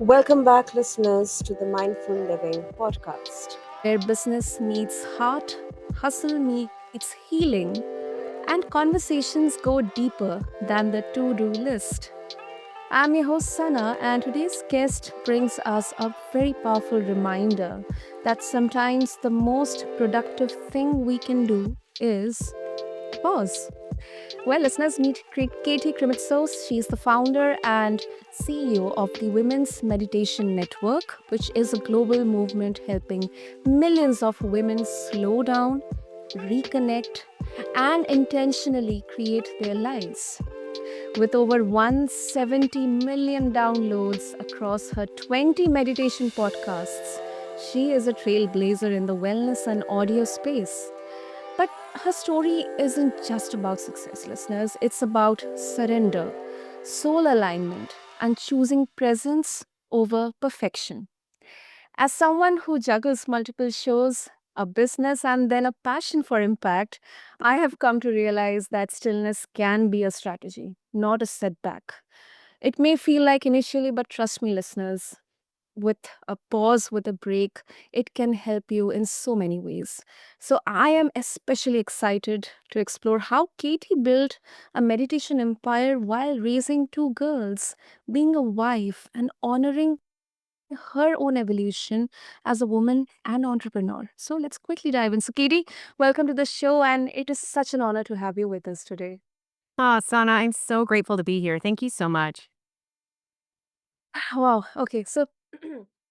Welcome back, listeners, to the Mindful Living podcast. where business meets heart, hustle meets healing, and conversations go deeper than the to do list. I'm your host, Sana, and today's guest brings us a very powerful reminder that sometimes the most productive thing we can do is pause. Well, listeners, meet Katie Krimitsos. She's the founder and CEO of the Women's Meditation Network, which is a global movement helping millions of women slow down, reconnect, and intentionally create their lives. With over 170 million downloads across her 20 meditation podcasts, she is a trailblazer in the wellness and audio space. But her story isn't just about success, listeners. It's about surrender, soul alignment, and choosing presence over perfection. As someone who juggles multiple shows, a business, and then a passion for impact, I have come to realize that stillness can be a strategy, not a setback. It may feel like initially, but trust me, listeners, with a pause, with a break, it can help you in so many ways. So, I am especially excited to explore how Katie built a meditation empire while raising two girls, being a wife, and honoring her own evolution as a woman and entrepreneur. So, let's quickly dive in. So, Katie, welcome to the show, and it is such an honor to have you with us today. Oh, Sana, I'm so grateful to be here. Thank you so much. Wow. Okay. So,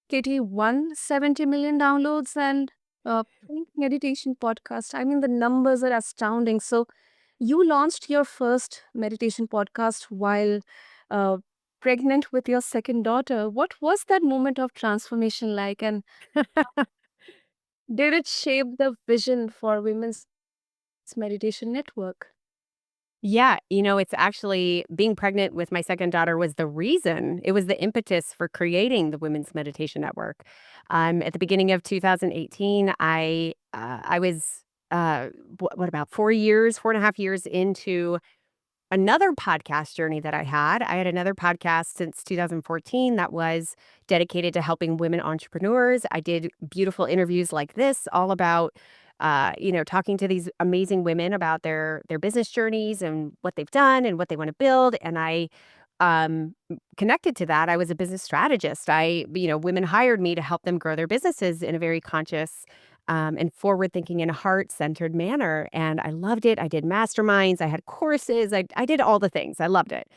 Katie, 170 million downloads and pink meditation podcast. I mean, the numbers are astounding. So, you launched your first meditation podcast while uh, pregnant with your second daughter. What was that moment of transformation like? And did it shape the vision for Women's Meditation Network? Yeah, it's actually being pregnant with my second daughter was the reason. It was the impetus for creating the Women's Meditation Network. At the beginning of 2018, I was what about 4 years, 4.5 years into another podcast journey that I had. I had another podcast since 2014 that was dedicated to helping women entrepreneurs. I did beautiful interviews like this, all about, talking to these amazing women about their business journeys and what they've done and what they want to build. And I connected to that. I was a business strategist. Women hired me to help them grow their businesses in a very conscious and forward thinking and heart centered manner. And I loved it. I did masterminds, I had courses, I did all the things. I loved it.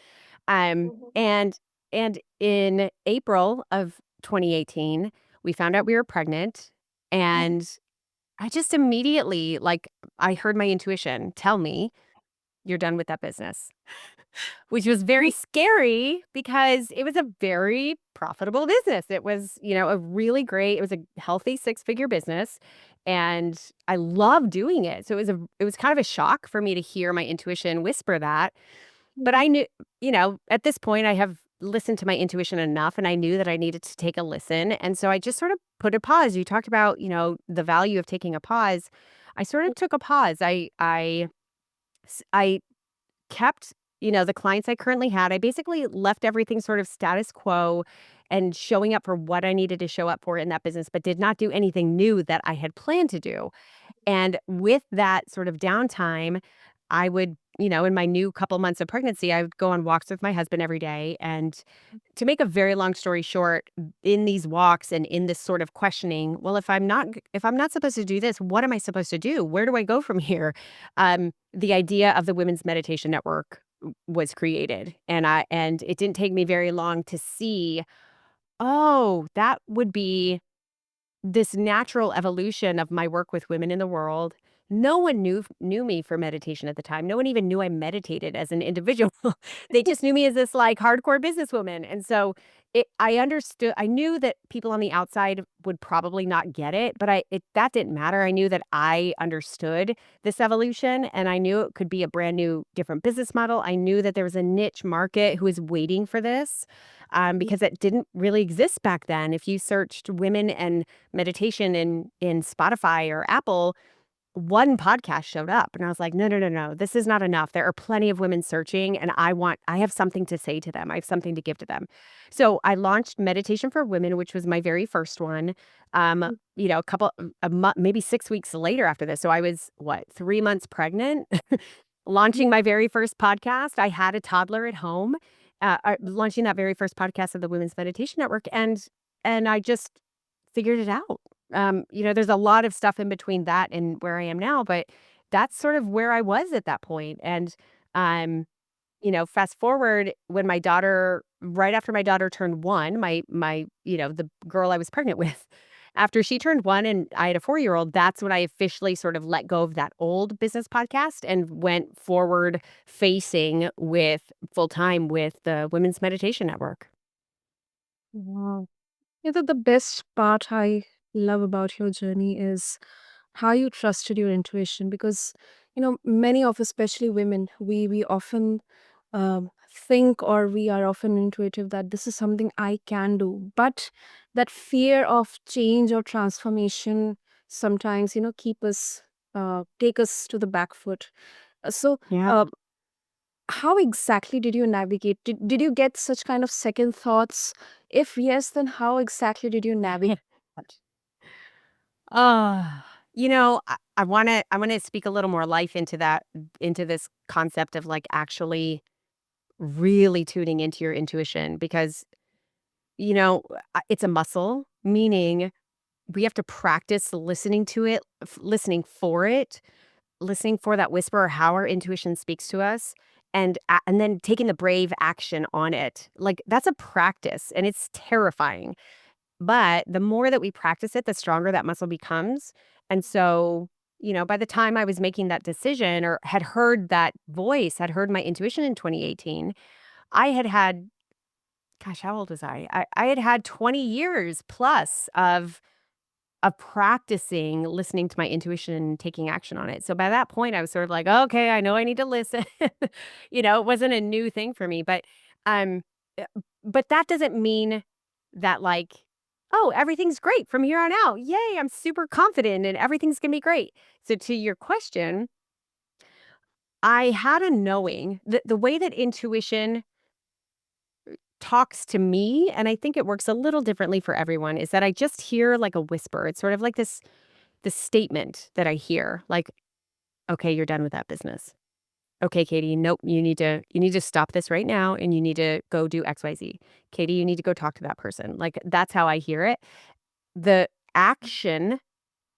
Um, Mhm. and and in April of 2018, we found out we were pregnant, and I just immediately, like, I heard my intuition tell me, "You're done with that business." Which was very scary because it was a very profitable business. It was, it was a healthy six-figure business, and I love doing it. So it was kind of a shock for me to hear my intuition whisper that. But I knew, at this point I have listened to my intuition enough, and I knew that I needed to take a listen. And so I just sort of put a pause. You talked about, the value of taking a pause. I sort of took a pause. I kept, the clients I currently had. I basically left everything sort of status quo and showing up for what I needed to show up for in that business, but did not do anything new that I had planned to do. And with that sort of downtime, I would, in my new couple months of pregnancy, I would go on walks with my husband every day. And to make a very long story short, in these walks and in this sort of questioning, well, if I'm not supposed to do this, what am I supposed to do? Where do I go from here? The idea of the Women's Meditation Network was created, and it didn't take me very long to see, oh, that would be this natural evolution of my work with women in the world. No one knew me for meditation at the time. No one even knew I meditated as an individual. They just knew me as this, like, hardcore businesswoman. And so I knew that people on the outside would probably not get it, but that didn't matter. I knew that I understood this evolution, and I knew it could be a brand new different business model. I knew that there was a niche market who was waiting for this, because it didn't really exist back then. If you searched women and meditation in Spotify or Apple, one podcast showed up and I was like, "No, no, no, no. This is not enough. There are plenty of women searching and I have something to say to them. I have something to give to them." So I launched Meditation for Women, which was my very first one. A couple a month, maybe 6 weeks later after this. So I was what, 3 months pregnant, launching my very first podcast. I had a toddler at home, launching that very first podcast of the Women's Meditation Network and I just figured it out. There's a lot of stuff in between that and where I am now, but that's sort of where I was at that point. And, um, fast forward when right after my daughter turned one, the girl I was pregnant with, after she turned one and I had a 4-year-old, that's when I officially sort of let go of that old business podcast and went forward facing with full time with the Women's Meditation Network. Wow. The best part I love about your journey is how you trusted your intuition because many of us, especially women, we often think, or we are often intuitive that this is something I can do, but that fear of change or transformation sometimes keep us take us to the back foot. So Yeah. uh, how exactly did you navigate? Did you get such kind of second thoughts? If yes, then how exactly did you navigate? Uh, I wanna speak a little more life into this concept of, like, actually really tuning into your intuition because, you know, it's a muscle, meaning we have to practice listening to it, listening for that whisper or how our intuition speaks to us, and then taking the brave action on it. Like, that's a practice, and it's terrifying. But the more that we practice it, the stronger that muscle becomes. And so, by the time I was making that decision or had heard that voice, had heard my intuition in 2018, I had gosh, how old was I? I had had 20 years plus of practicing listening to my intuition and taking action on it. So by that point, I was sort of like, okay, I know I need to listen. It wasn't a new thing for me, um, uh, but that doesn't mean that like, oh, everything's great from here on out. Yay, I'm super confident and everything's gonna be great. So to your question, I had a knowing that the way that intuition talks to me, and I think it works a little differently for everyone, is that I just hear like a whisper. It's sort of like this statement that I hear, like, "Okay, you're done with that business. Okay, Katie, nope, you need to stop this right now, and you need to go do XYZ. Katie, you need to go talk to that person." Like, that's how I hear it. The action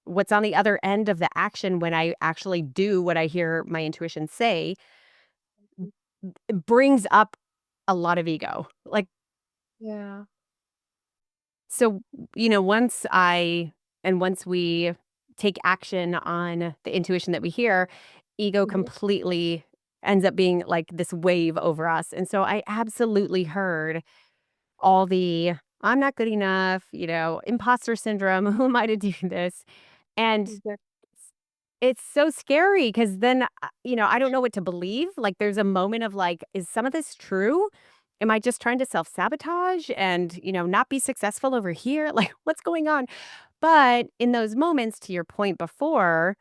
what's on the other end of the action when I actually do what I hear my intuition say, it brings up a lot of ego. Like, Yeah. so, once we take action on the intuition that we hear, ego Mhm. completely ends up being like this wave over us. And so I absolutely heard all the I'm not good enough, imposter syndrome, who am I to do this? And Exact- it's so scary because then, I don't know what to believe. Like, there's a moment of like, is some of this true? Am I just trying to self sabotage and, not be successful over here? Like, what's going on? But in those moments, to your point before,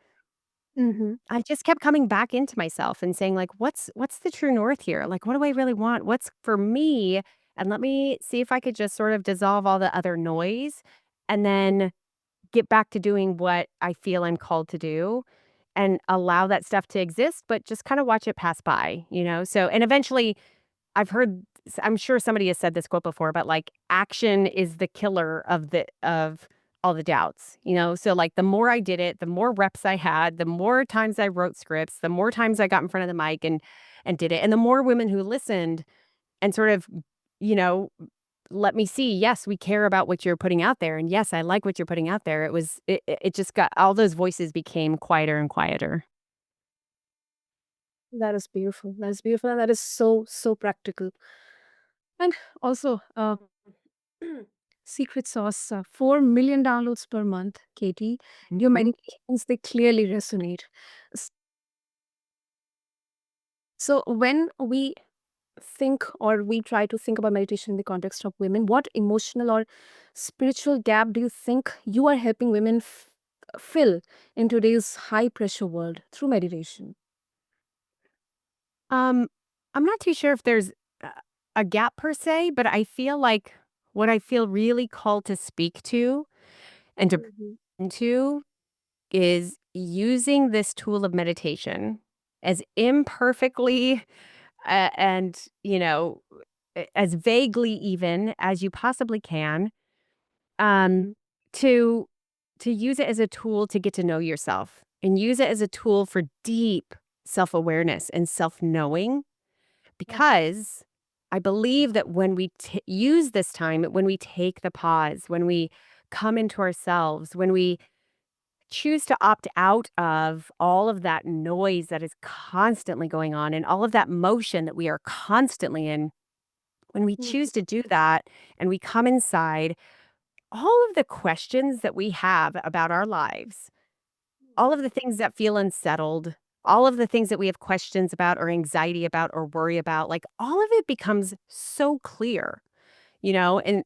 Mhm. I just kept coming back into myself and saying, like, what's the true north here? Like, what do I really want? What's for me? And let me see if I could just sort of dissolve all the other noise and then get back to doing what I feel I'm called to do and allow that stuff to exist, but just kind of watch it pass by, So, and eventually I'm sure somebody has said this quote before, but like action is the killer of all the doubts, So like the more I did it, the more reps I had, the more times I wrote scripts, the more times I got in front of the mic and did it. And the more women who listened and sort of, you know, let me see, yes, we care about what you're putting out there. And yes, I like what you're putting out there. It just got all those voices became quieter and quieter. That is beautiful. That is beautiful, and that is so so practical. And also, secret sauce, 4 million downloads per month, Katie. Your Mhm. meditations, they clearly resonate. S- So when we think, or we try to think about meditation in the context of women, what emotional or spiritual gap do you think you are helping women fill in today's high pressure world through meditation? Um, I'm not too sure if there's a a gap per se, but I feel like what I feel really called to speak to and to Mhm. into is using this tool of meditation as imperfectly and as vaguely even as you possibly can, um, Mhm. to use it as a tool to get to know yourself and use it as a tool for deep self-awareness and self-knowing, Okay. because I believe that when we use this time, when we take the pause, when we come into ourselves, when we choose to opt out of all of that noise that is constantly going on and all of that motion that we are constantly in, when we Mhm. choose to do that and we come inside, all of the questions that we have about our lives, all of the things that feel unsettled, all of the things that we have questions about or anxiety about or worry about, like all of it becomes so clear, and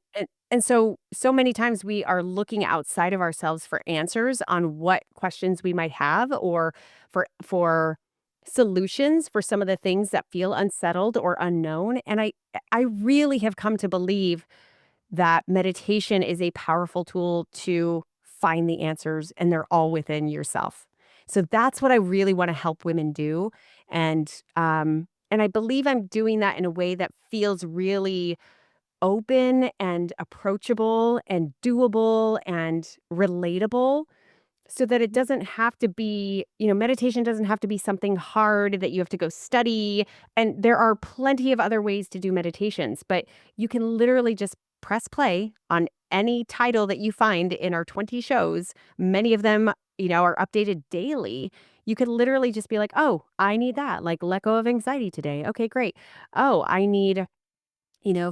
so many times we are looking outside of ourselves for answers on what questions we might have, or for solutions for some of the things that feel unsettled or unknown. And I really have come to believe that meditation is a powerful tool to find the answers, and they're all within yourself. So that's what I really want to help women do. And I believe I'm doing that in a way that feels really open and approachable and doable and relatable, so that it doesn't have to be, meditation doesn't have to be something hard that you have to go study. And there are plenty of other ways to do meditations, but you can literally just press play on any title that you find in our 20 shows. Many of them, are updated daily. You could literally just be like, oh, I need that. Like, let go of anxiety today. Okay, great. Oh, I need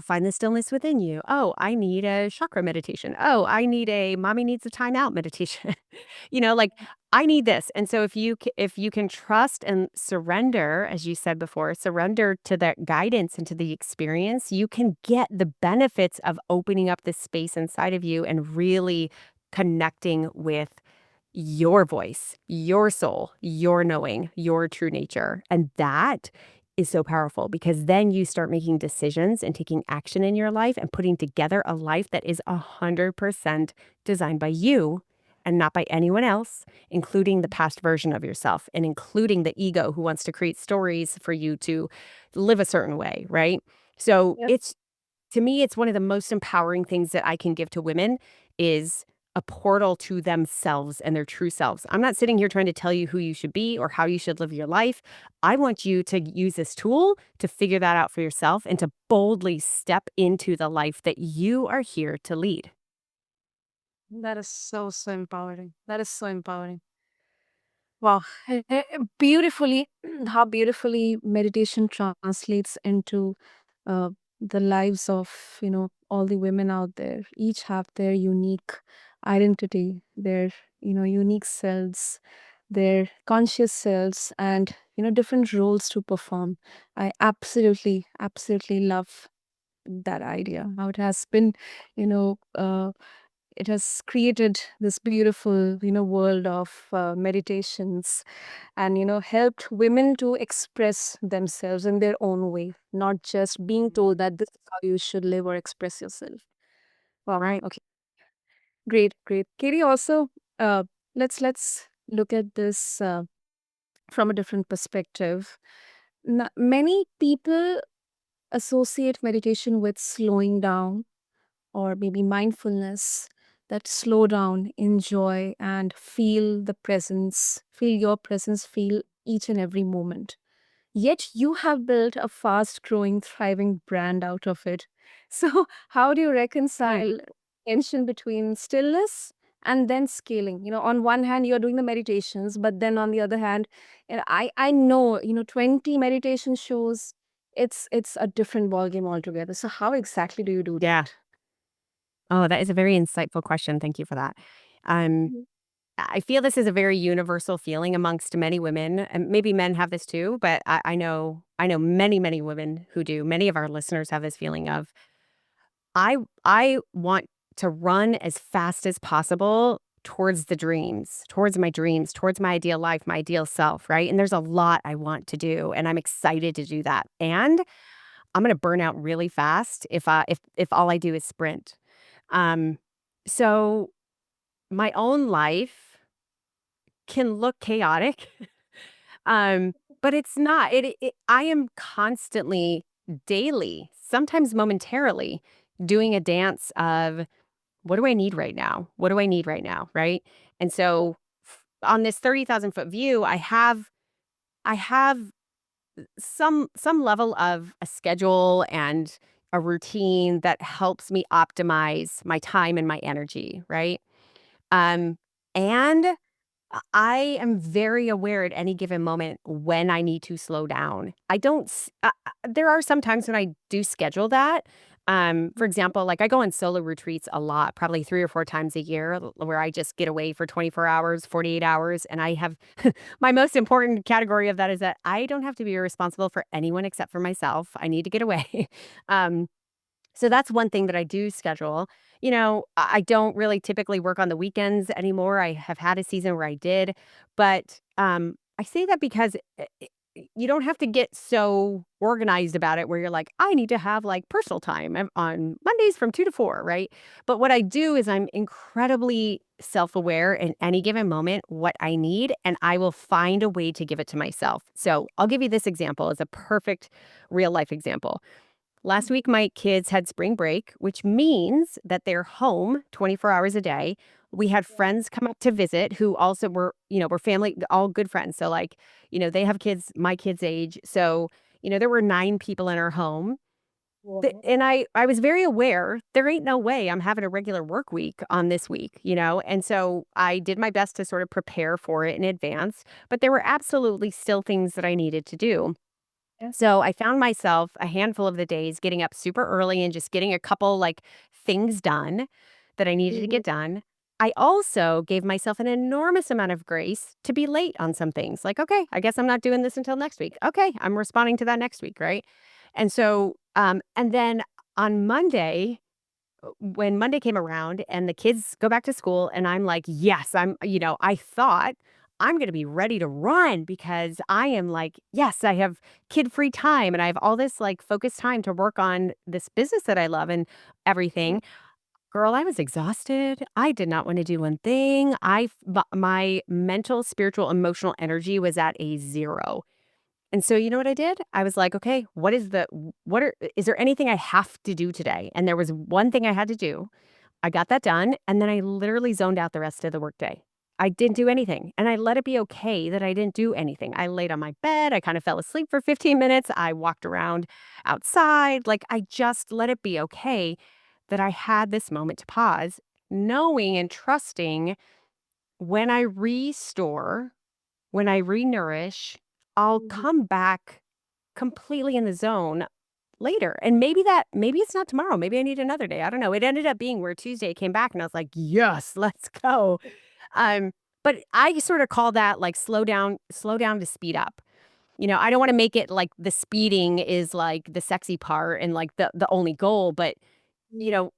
find the stillness within you. Oh, I need a chakra meditation. Oh, I need a mommy needs a timeout meditation. Like, I need this. And so if you can trust and surrender, as you said before, surrender to that guidance and to the experience, you can get the benefits of opening up this space inside of you and really connecting with your voice, your soul, your knowing, your true nature. And that is so powerful, because then you start making decisions and taking action in your life and putting together a life that is 100% designed by you and not by anyone else, including the past version of yourself and including the ego who wants to create stories for you to live a certain way, right? So Yep. it's to me, it's one of the most empowering things that I can give to women is a portal to themselves and their true selves. I'm not sitting here trying to tell you who you should be or how you should live your life. I want you to use this tool to figure that out for yourself and to boldly step into the life that you are here to lead. That is so, so empowering. That is so empowering. Wow. Beautifully, how beautifully meditation translates into uh, the lives of, all the women out there. Each have their unique identity, their, unique selves, their conscious selves, and, different roles to perform. I absolutely, absolutely love that idea. How it has been, you know, uh, it has created this beautiful, world of meditations, and helped women to express themselves in their own way, not just being told that this is how you should live or express yourself. Wow. Right. Okay. Great, great. Katie, also, uh, let's look at this from a different perspective. Many people associate meditation with slowing down, or maybe mindfulness, that slow down, enjoy, and feel the presence, feel your presence, feel each and every moment. Yet you have built a fast growing, thriving brand out of it. So, how do you Right. reconcile tension between stillness and then scaling? On one hand, you're doing the meditations, but then on the other hand, I know, 20 meditation shows, it's a different ballgame altogether. So, how exactly do you do Yeah. that? Oh, that is a very insightful question. Thank you for that. Um, Mhm. I feel this is a very universal feeling amongst many women, and maybe men have this too, but I know many, many women who do. Many of our listeners have this feeling of I want to run as fast as possible towards the dreams, towards my ideal life, my ideal self, right? And there's a lot I want to do, and I'm excited to do that. And I'm gonna burn out really fast if all I do is sprint. Um, so my own life can look chaotic, but it's not. I am constantly, daily, sometimes momentarily, doing a dance of what do I need right now? What do I need right now? Right. And so on this 30,000 foot view, I have some level of a schedule and a routine that helps me optimize my time and my energy, right? Um, and I am very aware at any given moment when I need to slow down. I don't s There are some times when I do schedule that. For example, like, I go on solo retreats a lot, probably 3 or 4 times a year, where I just get away for 24 hours, 48 hours, and I have my most important category of that is that I don't have to be responsible for anyone except for myself. I need to get away. Um, so that's one thing that I do schedule. I don't really typically work on the weekends anymore. I have had a season where I did, but I say that because you don't have to get so organized about it where you're like, I need to have like personal time on Mondays from 2 to 4, right? But what I do is I'm incredibly self aware in any given moment what I need, and I will find a way to give it to myself. So I'll give you this example as a perfect real life example. Last week, my kids had spring break, which means that they're home 24 hours a day. We had friends come up to visit who also were family, all good friends. So, like, they have kids, my kids' age. So, there were 9 people in our home. And I was very aware there ain't no way I'm having a regular work week on this week. And so I did my best to sort of prepare for it in advance. But there were absolutely still things that I needed to do. So I found myself a handful of the days getting up super early and just getting a couple like things done that I needed to Mhm. get done. I also gave myself an enormous amount of grace to be late on some things. Like, okay, I guess I'm not doing this until next week. Okay, I'm responding to that next week, right? And then on Monday, when Monday came around and the kids go back to school, and I'm like, yes, I thought I'm going to be ready to run because I am like, yes, I have kid free time and I have all this like focused time to work on this business that I love and everything. Girl, I was exhausted. I did not want to do one thing. My mental, spiritual, emotional energy was at a zero. And so you know what I did? I was like, okay, is there anything I have to do today? And there was one thing I had to do. I got that done, and then I literally zoned out the rest of the workday. I didn't do anything, and I let it be okay that I didn't do anything. I laid on my bed, I kind of fell asleep for 15 minutes, I walked around outside, like, I just let it be okay that I had this moment to pause, knowing and trusting when I restore, when I renourish, I'll Mhm. come back completely in the zone later. And maybe it's not tomorrow. Maybe I need another day. I don't know. It ended up being where Tuesday came back and I was like, yes, let's go. Um, but I sort of call that like slow down to speed up. I don't want to make it like the speeding is like the sexy part and like the only goal, but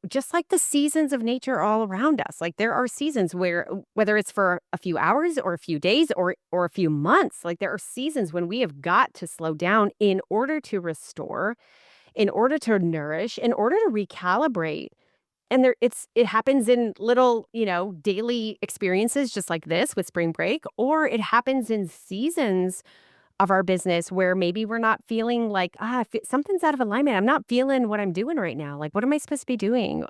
just like the seasons of nature all around us. Like there are seasons where whether it's for a few hours or a few days or a few months, like there are seasons when we have got to slow down in order to restore, in order to nourish, in order to recalibrate. And it happens in little, daily experiences just like this with spring break, or it happens in seasons of our business where maybe we're not feeling like, something's out of alignment. I'm not feeling what I'm doing right now. Like, what am I supposed to be doing?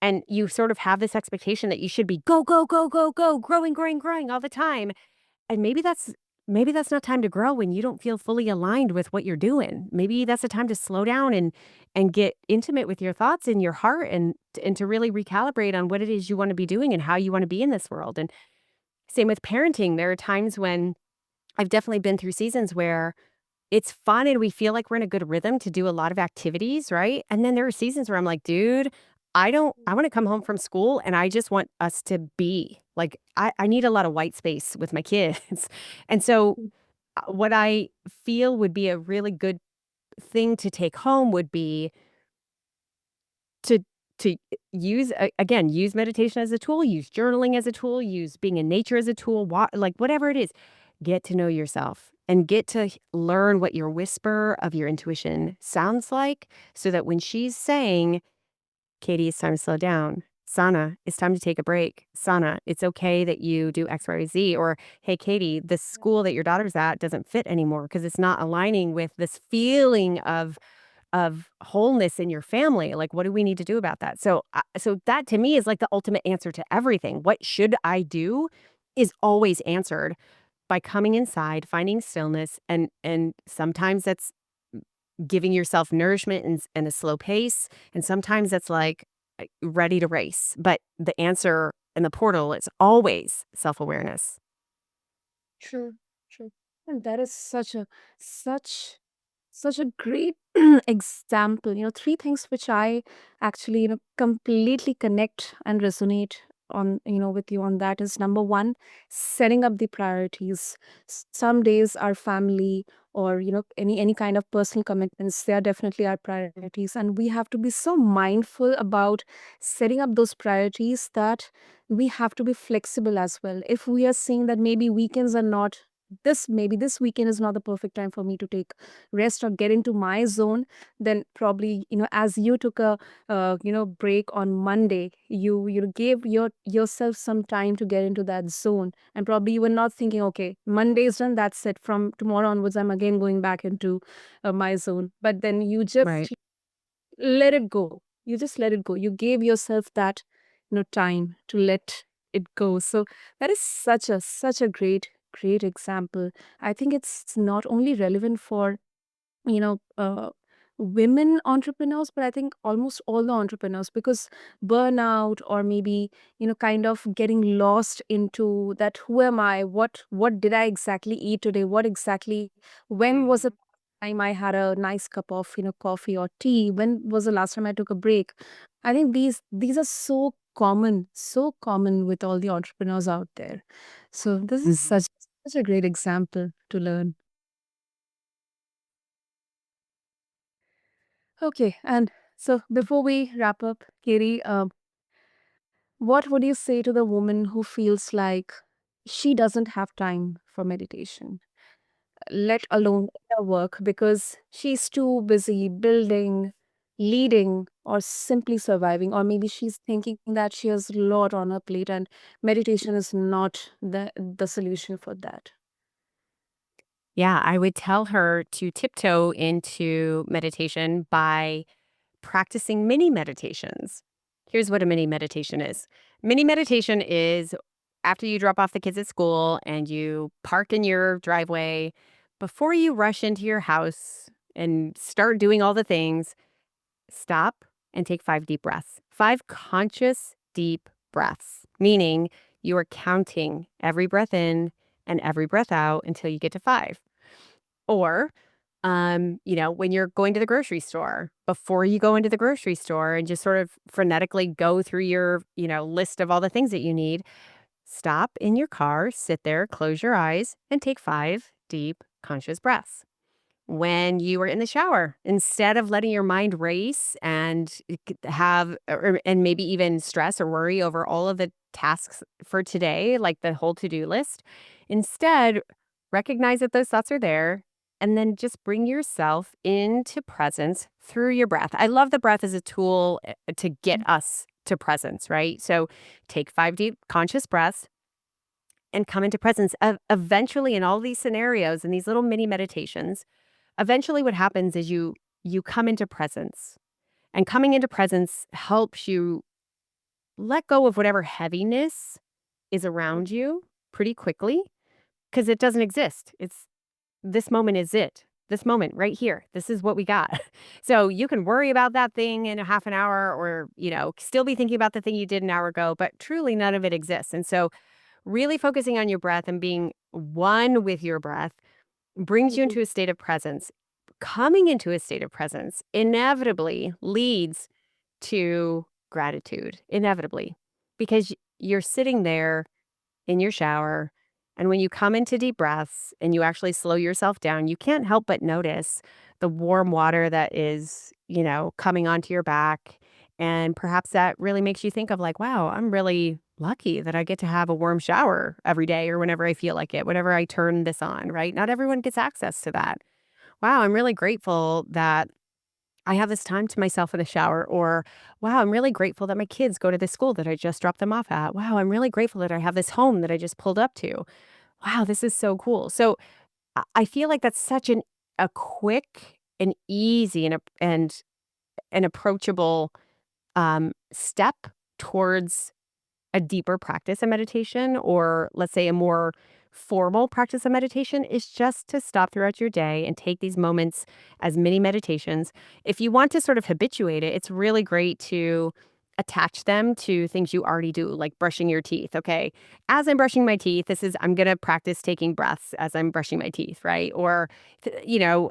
And you sort of have this expectation that you should be go, go, go, go, go, growing, growing, growing all the time. And maybe that's not time to grow when you don't feel fully aligned with what you're doing. Maybe that's a time to slow down and get intimate with your thoughts and your heart and to really recalibrate on what it is you want to be doing and how you want to be in this world. And same with parenting. There are times when I've definitely been through seasons where it's fun and we feel like we're in a good rhythm to do a lot of activities, right? And then there are seasons where I'm like, dude, I want to come home from school and I just want us to be. Like, I need a lot of white space with my kids. And so, what I feel would be a really good thing to take home would be to to again, use meditation as a tool, use journaling as a tool, use being in nature as a tool, like whatever it is. Get to know yourself and get to learn what your whisper of your intuition sounds like so that when she's saying, Katie, it's time to slow down. Sana, it's time to take a break. Sana, it's okay that you do X, Y, Z. Or, hey, Katie, the school that your daughter's at doesn't fit anymore because it's not aligning with this feeling of wholeness in your family. Like, what do we need to do about that? So that to me is like the ultimate answer to everything. What should I do is always answered by coming inside, finding stillness, and sometimes that's giving yourself nourishment and a slow pace, and sometimes it's like ready to race. But the answer in the portal is always self-awareness. True, true. And that is such such a great example. Three things which I actually, completely connect and resonate on, with you on that is number one, setting up the priorities. Some days our family or, any kind of personal commitments, they are definitely our priorities. And we have to be so mindful about setting up those priorities that we have to be flexible as well. If we are seeing that maybe weekends are not maybe this weekend is not the perfect time for me to take rest or get into my zone, then probably, as you took a break on Monday, you gave yourself some time to get into that zone, and probably you were not thinking, okay, Monday is done, that's it, from tomorrow onwards I'm again going back into my zone. But then you just Right. let it go. You just let it go. You gave yourself that, time to let it go. So that is such a great example. I think it's not only relevant for, you know, uh, women entrepreneurs, but I think almost all the entrepreneurs, because burnout or maybe, kind of getting lost into that, who am I? What did I exactly eat today? What exactly, when was the time I had a nice cup of, coffee or tea? When was the last time I took a break? I think these are so common with all the entrepreneurs out there. So this is such a great example to learn. Okay, and so before we wrap up, Katie, what would you say to the woman who feels like she doesn't have time for meditation, let alone inner work, because she's too busy building, leading, or simply surviving, or maybe she's thinking that she has a lot on her plate and meditation is not the solution for that. Yeah, I would tell her to tiptoe into meditation by practicing mini meditations. Here's what a mini meditation is. Mini meditation is after you drop off the kids at school and you park in your driveway, before you rush into your house and start doing all the things, stop and take 5 deep breaths. 5 conscious deep breaths, meaning you are counting every breath in and every breath out until you get to 5. Or when you're going to the grocery store, before you go into the grocery store and just sort of frenetically go through your, list of all the things that you need, stop in your car, sit there, close your eyes, and take 5 deep conscious breaths. When you are in the shower, instead of letting your mind race and and maybe even stress or worry over all of the tasks for today, like the whole to-do list, instead recognize that those thoughts are there and then just bring yourself into presence through your breath. I love the breath as a tool to get us to presence, right? So take 5 deep conscious breaths and come into presence. Eventually, in all these scenarios and these little mini meditations, eventually what happens is you come into presence. And coming into presence helps you let go of whatever heaviness is around you pretty quickly because it doesn't exist. It's this moment is it. This moment right here. This is what we got. So you can worry about that thing in a half an hour or, still be thinking about the thing you did an hour ago, but truly none of it exists. And so really focusing on your breath and being one with your breath brings you Mhm. into a state of presence. Coming into a state of presence inevitably leads to gratitude, inevitably, because you're sitting there in your shower. And when you come into deep breaths and you actually slow yourself down, you can't help but notice the warm water that is, coming onto your back And perhaps that really makes you think of like, wow, I'm really lucky that I get to have a warm shower every day or whenever I feel like it, whenever I turn this on, right? Not everyone gets access to that. Wow, I'm really grateful that I have this time to myself in the shower. Or, wow, I'm really grateful that my kids go to the school that I just dropped them off at. Wow, I'm really grateful that I have this home that I just pulled up to. Wow, this is so cool. So I feel like that's such a quick and easy and an approachable step towards a deeper practice of meditation, or let's say a more formal practice of meditation, is just to stop throughout your day and take these moments as mini meditations. If you want to sort of habituate it, it's really great to attach them to things you already do, like brushing your teeth. Okay. As I'm brushing my teeth, I'm going to practice taking breaths as I'm brushing my teeth, right? Or,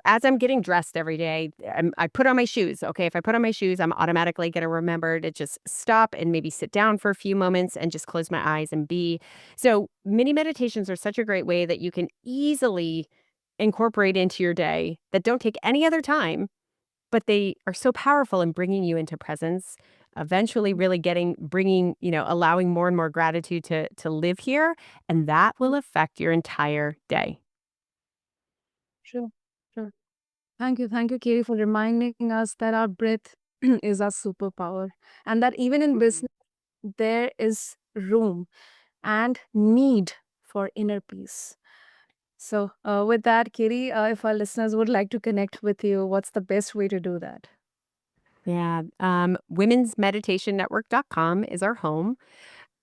as I'm getting dressed every day, I put on my shoes. Okay. If I put on my shoes, I'm automatically going to remember to just stop and maybe sit down for a few moments and just close my eyes and be. So, mini meditations are such a great way that you can easily incorporate into your day that don't take any other time, but they are so powerful in bringing you into presence, eventually really allowing more and more gratitude to live here, and that will affect your entire day. Sure, sure. Thank you, Katie, for reminding us that our breath is our superpower, and that even in Mhm. business, there is room and need for inner peace. So, with that, Katie, if our listeners would like to connect with you, what's the best way to do that? Yeah, womensmeditationnetwork.com is our home.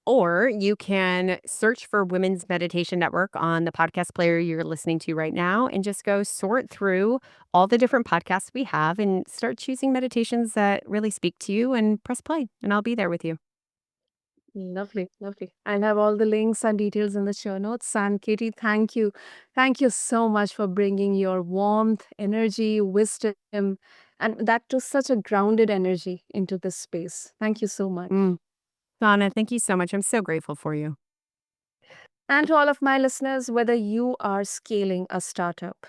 Or you can search for Women's Meditation Network on the podcast player you're listening to right now and just go sort through all the different podcasts we have and start choosing meditations that really speak to you and press play, and I'll be there with you. Lovely, lovely. I'll have all the links and details in the show notes. And Katie, thank you. Thank you so much for bringing your warmth, energy, wisdom, and that to such a grounded energy into this space. Thank you so much. Mm. Donna, thank you so much. I'm so grateful for you. And to all of my listeners, whether you are scaling a startup,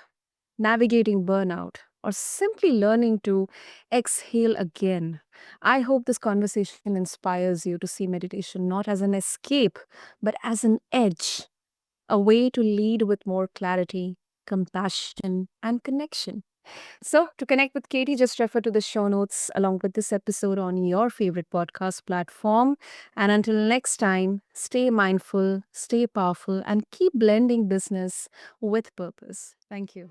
navigating burnout, or simply learning to exhale again, I hope this conversation inspires you to see meditation not as an escape, but as an edge, a way to lead with more clarity, compassion, and connection. So, to connect with Katie, just refer to the show notes along with this episode on your favorite podcast platform. And until next time, stay mindful, stay powerful, and keep blending business with purpose. Thank you.